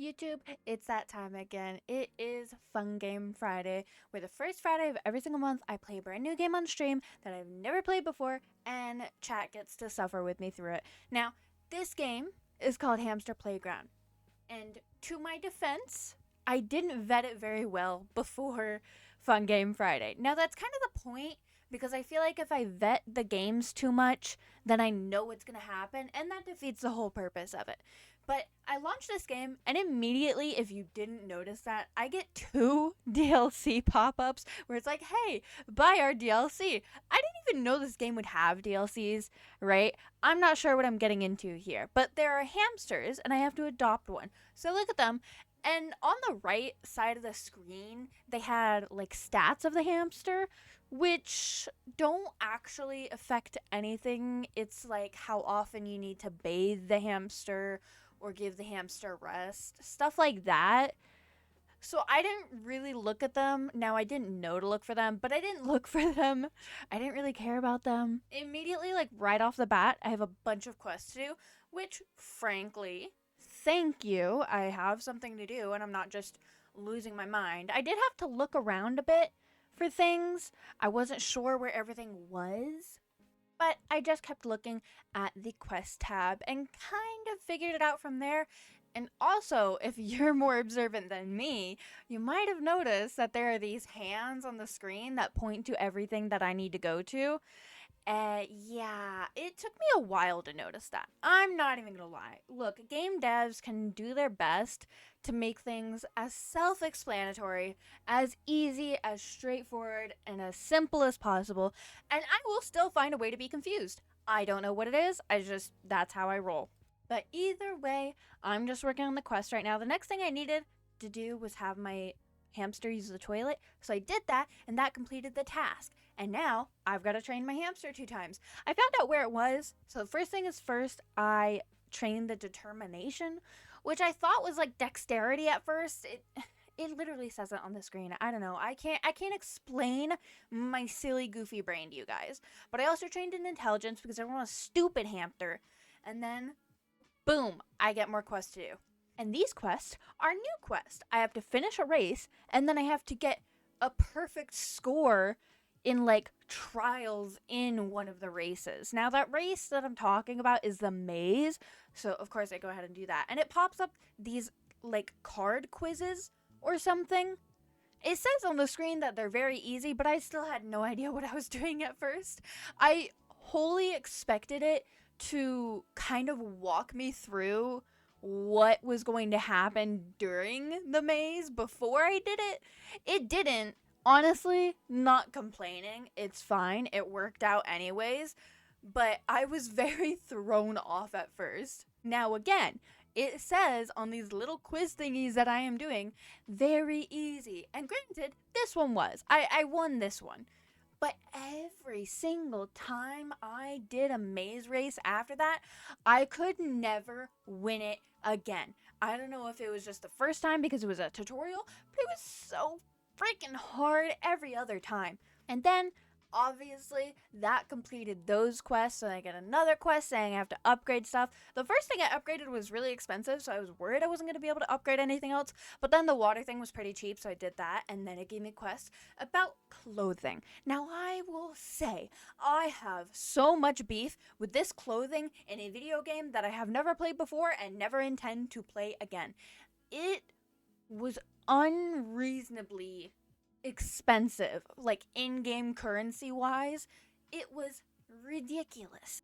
YouTube, it's that time again. It is Fun Game Friday, where the first Friday of every single month I play a brand new game on stream that I've never played before, and chat gets to suffer with me through it. Now, this game is called Hamster Playground, and to my defense, I didn't vet it very well before Fun Game Friday. Now, that's kind of the point because I feel like if I vet the games too much, then I know what's going to happen, and that defeats the whole purpose of it. But I launched this game, and immediately, if you didn't notice that, I get two DLC pop ups where it's like, hey, buy our DLC. I didn't even know this game would have DLCs, right? I'm not sure what I'm getting into here, but there are hamsters, and I have to adopt one. So I look at them, and on the right side of the screen, they had like stats of the hamster, which don't actually affect anything. It's like how often you need to bathe the hamster or give the hamster rest, stuff like that. So I didn't really look at them. Now, I didn't know to look for them, but I didn't look for them. I didn't really care about them. Immediately, like right off the bat, I have a bunch of quests to do, which, frankly, thank you. I have something to do, and I'm not just losing my mind. I did have to look around a bit for things. I wasn't sure where everything was, but I just kept looking at the quest tab and kind of figured it out from there. And also, if you're more observant than me, you might have noticed that there are these hands on the screen that point to everything that I need to go to. Yeah, it took me a while to notice that. I'm not even gonna lie. Look, game devs can do their best to make things as self explanatory, as easy, as straightforward, and as simple as possible, and I will still find a way to be confused. I don't know what it is, that's how I roll. But either way, I'm just working on the quest right now. The next thing I needed to do was have my hamster use the toilet, so I did that, and that completed the task. And now I've got to train my hamster 2 times. I found out where it was. So the first thing is first, I trained the determination, which I thought was like dexterity at first. It literally says it on the screen. I don't know. I can't explain my silly goofy brain to you guys. But I also trained in intelligence because I want a stupid hamster. And then boom, I get more quests to do. And these quests are new quests. I have to finish a race, and then I have to get a perfect score in like trials in one of the races. Now, that race that I'm talking about is the maze. So, of course, I go ahead and do that. And it pops up these like card quizzes or something. It says on the screen that they're very easy, but I still had no idea what I was doing at first. I wholly expected it to kind of walk me through what was going to happen during the maze before I did it. It didn't. Honestly, not complaining. It's fine. It worked out anyways. But I was very thrown off at first. Now, again, it says on these little quiz thingies that I am doing, very easy. And granted, this one was. I won this one. But every single time I did a maze race after that, I could never win it again. I don't know if it was just the first time because it was a tutorial, but it was so freaking hard every other time. And then, obviously, that completed those quests, and I get another quest saying I have to upgrade stuff. The first thing I upgraded was really expensive, so I was worried I wasn't going to be able to upgrade anything else, but then the water thing was pretty cheap, so I did that, and then it gave me quests about clothing. Now, I will say, I have so much beef with this clothing in a video game that I have never played before and never intend to play again. It was unreasonably expensive, like in-game currency wise. It was ridiculous.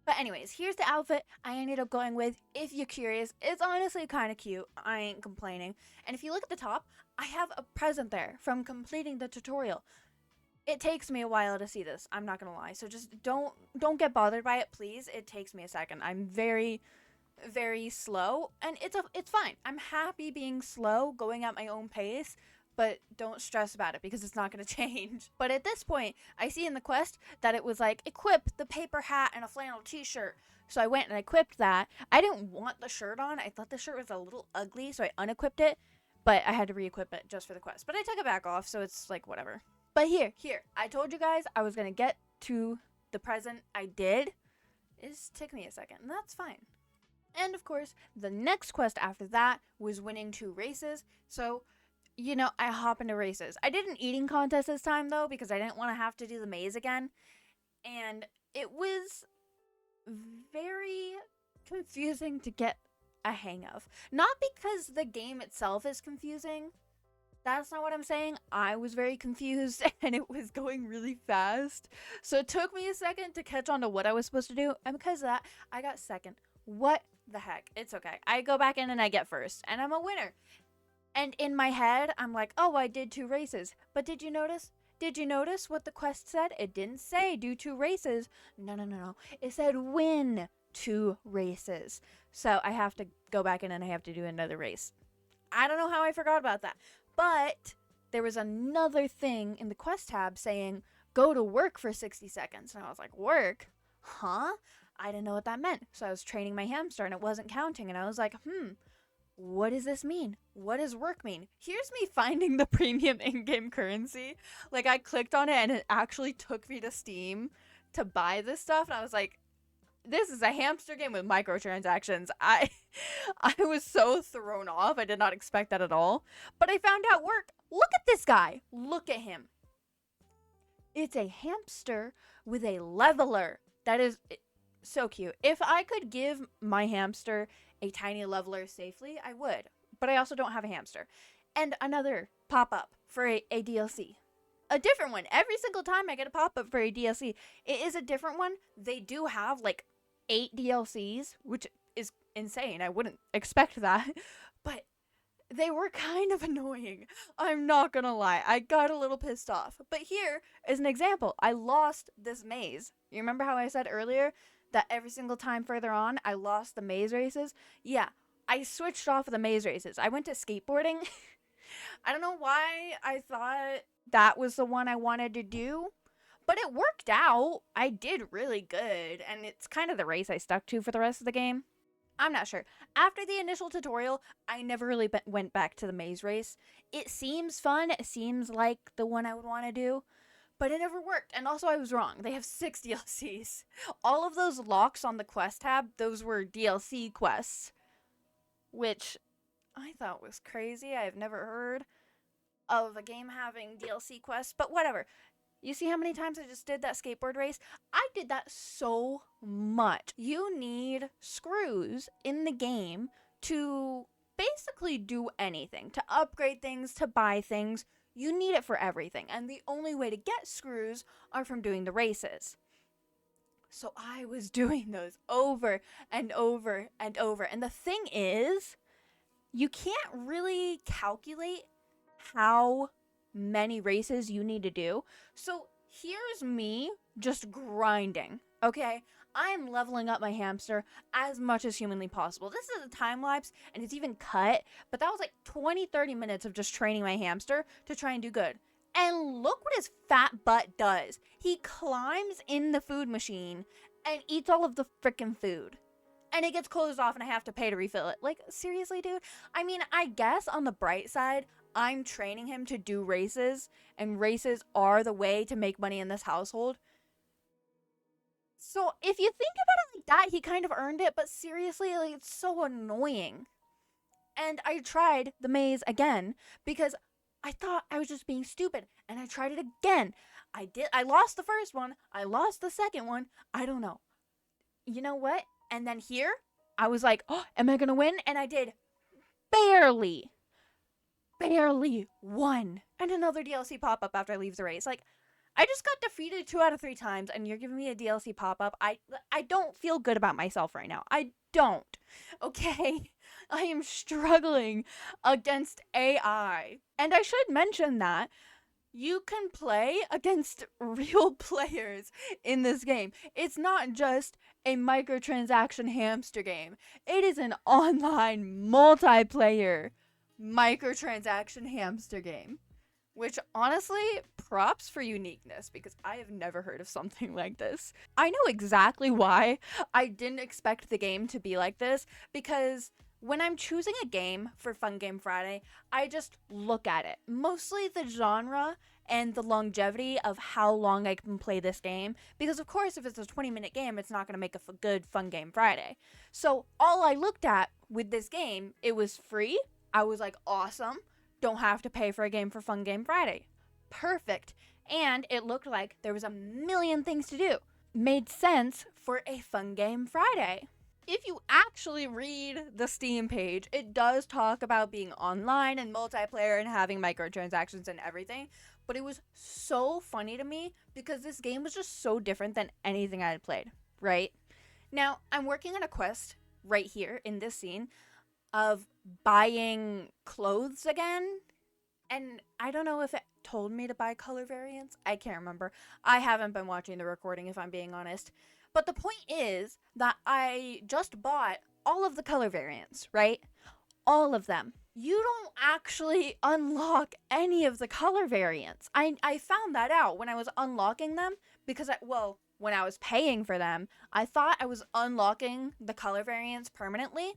But anyways, here's the outfit I ended up going with. If you're curious, it's honestly kind of cute. I ain't complaining. And if you look at the top, I have a present there from completing the tutorial. It takes me a while to see this, I'm not gonna lie, so just don't get bothered by it, please. It takes me a second. I'm very slow, and it's fine. I'm happy being slow, going at my own pace, but don't stress about it because it's not going to change. But at this point, I see in the quest that it was like, equip the paper hat and a flannel t-shirt. So I went and I equipped that. I didn't want the shirt on. I thought the shirt was a little ugly, so I unequipped it, but I had to re-equip it just for the quest. But I took it back off, so it's like whatever. But here, I told you guys I was going to get to the present. I did. It just took me a second, and that's fine. And of course, the next quest after that was winning 2 races. So, I hop into races. I did an eating contest this time though because I didn't want to have to do the maze again. And it was very confusing to get a hang of. Not because the game itself is confusing. That's not what I'm saying. I was very confused and it was going really fast. So it took me a second to catch on to what I was supposed to do. And because of that, I got second. What the heck? It's okay. I go back in and I get first. And I'm a winner. And in my head, I'm like, oh, I did 2 races. But did you notice? Did you notice what the quest said? It didn't say do 2 races. No. It said win 2 races. So I have to go back in and I have to do another race. I don't know how I forgot about that. But there was another thing in the quest tab saying go to work for 60 seconds. And I was like, work? Huh? I didn't know what that meant. So I was training my hamster and it wasn't counting. And I was like, what does this mean? What does work mean? Here's me finding the premium in-game currency. Like, I clicked on it and it actually took me to Steam to buy this stuff. And I was like, this is a hamster game with microtransactions. I was so thrown off. I did not expect that at all. But I found out work. Look at this guy. Look at him. It's a hamster with a leveler. That is so cute. If I could give my hamster a tiny leveler safely, I would. But I also don't have a hamster. And another pop-up for a DLC. A different one. Every single time I get a pop-up for a DLC, it is a different one. They do have like 8 DLCs, which is insane. I wouldn't expect that. But they were kind of annoying. I'm not gonna lie. I got a little pissed off. But here is an example. I lost this maze. You remember how I said earlier that every single time further on, I lost the maze races? Yeah, I switched off of the maze races. I went to skateboarding. I don't know why I thought that was the one I wanted to do. But it worked out. I did really good, and it's kind of the race I stuck to for the rest of the game. I'm not sure. After the initial tutorial, I never really went back to the maze race. It seems fun. It seems like the one I would want to do, but it never worked. And also, I was wrong. They have 6 DLCs. All of those locks on the quest tab, those were DLC quests, which I thought was crazy. I've never heard of a game having DLC quests, but whatever. You see how many times I just did that skateboard race? I did that so much. You need screws in the game to basically do anything, to upgrade things, to buy things. You need it for everything. And the only way to get screws are from doing the races. So I was doing those over and over and over. And the thing is, you can't really calculate how many races you need to do. So here's me just grinding, okay? I'm leveling up my hamster as much as humanly possible. This is a time lapse and it's even cut, but that was like 20-30 minutes of just training my hamster to try and do good. And look what his fat butt does. He climbs in the food machine and eats all of the freaking food. And it gets closed off and I have to pay to refill it. Like, seriously, dude? I mean, I guess on the bright side, I'm training him to do races, and races are the way to make money in this household. So if you think about it like that, he kind of earned it, but seriously, like, it's so annoying. And I tried the maze again because I thought I was just being stupid, and I tried it again. I lost the first one, I lost the second one, I don't know. You know what? And then here, I was like, oh, am I gonna win? And I did barely won. And another DLC pop-up after I leave the race. Like, I just got defeated 2 out of 3 times and you're giving me a DLC pop-up. I don't feel good about myself right now. I don't. Okay? I am struggling against AI. And I should mention that you can play against real players in this game. It's not just a microtransaction hamster game. It is an online multiplayer microtransaction hamster game, which honestly, props for uniqueness because I have never heard of something like this. I know exactly why I didn't expect the game to be like this because When I'm choosing a game for Fun Game Friday, I just look at it. Mostly the genre and the longevity of how long I can play this game. Because, of course, if it's a 20-minute game, it's not going to make a good Fun Game Friday. So, all I looked at with this game, it was free. I was like, awesome. Don't have to pay for a game for Fun Game Friday. Perfect. And it looked like there was a million things to do. Made sense for a Fun Game Friday. If you actually read the Steam page, it does talk about being online and multiplayer and having microtransactions and everything. But it was so funny to me because this game was just so different than anything I had played, right? Now, I'm working on a quest right here in this scene of buying clothes again. And I don't know if it told me to buy color variants. I can't remember. I haven't been watching the recording, if I'm being honest. But the point is that I just bought all of the color variants, right? All of them. You don't actually unlock any of the color variants. I found that out when I was unlocking them because, when I was paying for them, I thought I was unlocking the color variants permanently.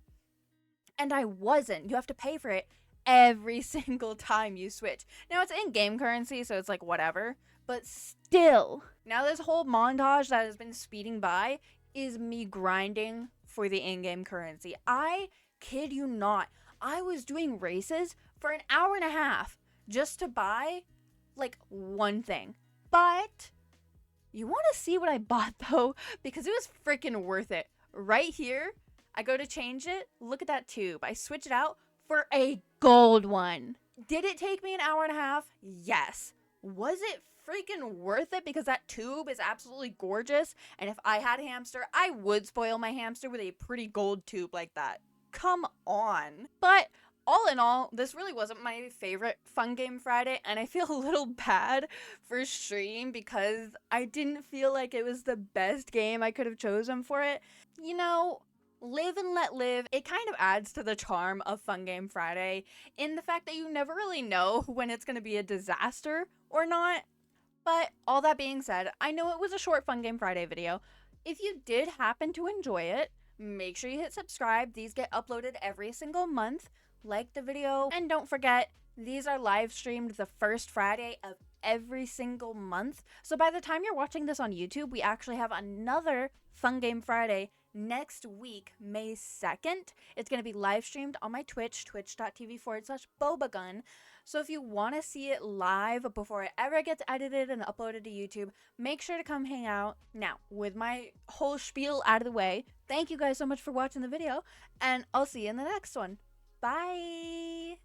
And I wasn't. You have to pay for it every single time you switch. Now, it's in-game currency, so it's like whatever. But still, now this whole montage that has been speeding by is me grinding for the in-game currency. I kid you not. I was doing races for an hour and a half just to buy, like, one thing. But you want to see what I bought, though? Because it was freaking worth it. Right here, I go to change it. Look at that tube. I switch it out for a gold one. Did it take me an hour and a half? Yes. Was it freaking worth it? Because that tube is absolutely gorgeous. And if I had a hamster, I would spoil my hamster with a pretty gold tube like that. Come on. But all in all, this really wasn't my favorite Fun Game Friday. And I feel a little bad for stream because I didn't feel like it was the best game I could have chosen for it. You know, live and let live. It kind of adds to the charm of Fun Game Friday in the fact that you never really know when it's going to be a disaster or not. But all that being said, I know it was a short Fun Game Friday video. If you did happen to enjoy it, make sure you hit subscribe. These get uploaded every single month. Like the video. And don't forget, these are live streamed the first Friday of every single month. So by the time you're watching this on YouTube, we actually have another Fun Game Friday next week, May 2nd. It's going to be live streamed on my Twitch, twitch.tv/bobagun. So if you want to see it live before it ever gets edited and uploaded to YouTube, make sure to come hang out. Now, with my whole spiel out of the way, thank you guys so much for watching the video, and I'll see you in the next one. Bye!